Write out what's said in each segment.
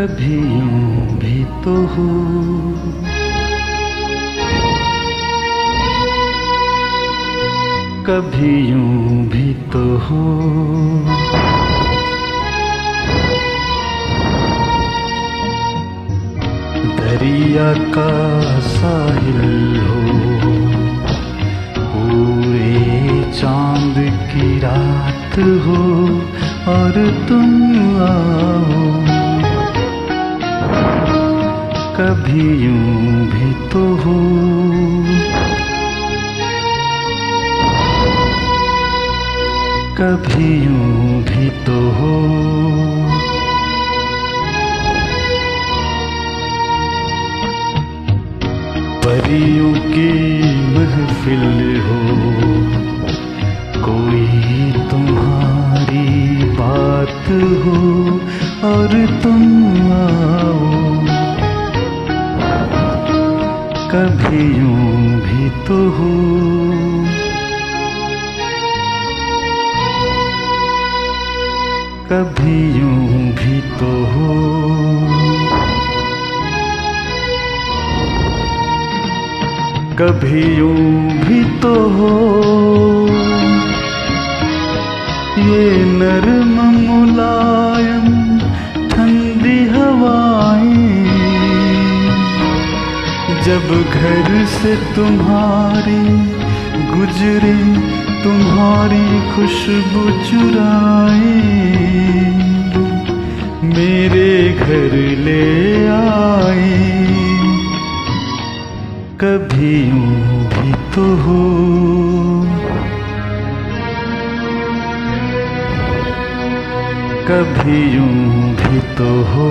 कभी यूं भी तो हो, कभी यूं भी तो हो। दरिया का साहिल हो, पूरे चांद की रात हो और तुम आओ, कभी यूं भी तो हो, कभी यूं भी तो हो। परियों की महफिल हो, कोई तुम्हारी बात हो और तुम आओ, कभी यूं भी तो हो, कभी यूं भी तो हो। कभी यूं भी तो हो, ये नर्म मुलायम ठंडी हवाएं, जब घर से तुम्हारी गुजरे, तुम्हारी खुशबू चुराए, मेरे घर ले आए, कभी यूं भी तो हो, कभी यूं भी तो हो।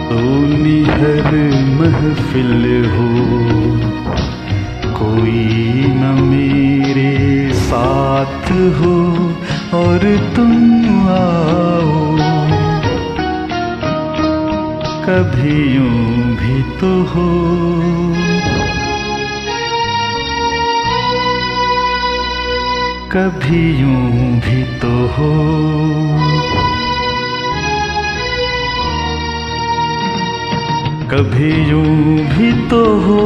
सोनी हर महफिल हो, कोई न मेरे साथ हो और तुम आओ, कभी यूं भी तो हो, कभी यूं भी तो हो। कभी यूं भी तो हो,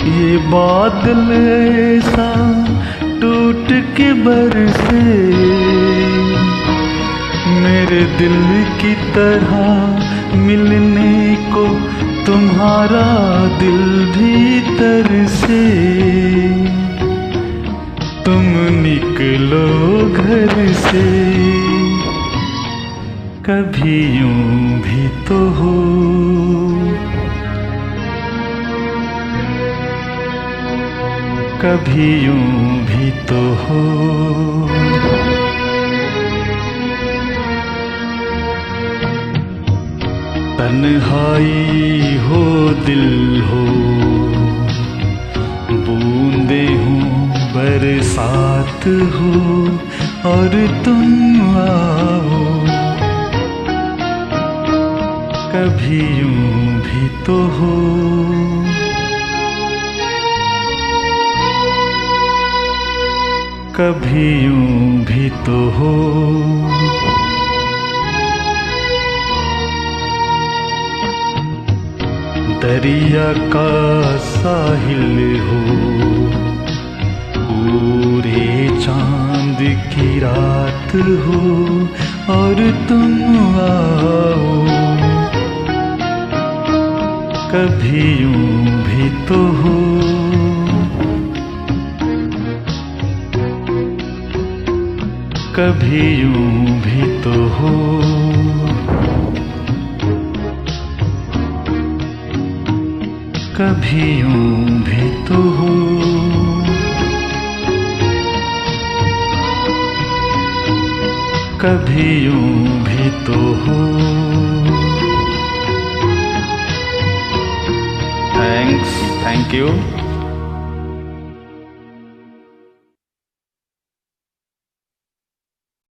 ये बादल ऐसा टूट के बरसे, मेरे दिल की तरह मिलने को तुम्हारा दिल भीतर से, तुम निकलो घर से, कभी यूं भी तो हो, कभी यूं भी तो हो। तन्हाई हो दिल हो, बूंदे हो बरसात हो और तुम आओ, कभी यूं भी तो हो, कभी यूं भी तो हो। दरिया का साहिल हो, पूरे चांद की रात हो और तुम आओ, कभी यूं भी तो हो, कभी यूं भी तो हो। कभी यूं भी तो हो, कभी यूं भी तो हो। Thank you.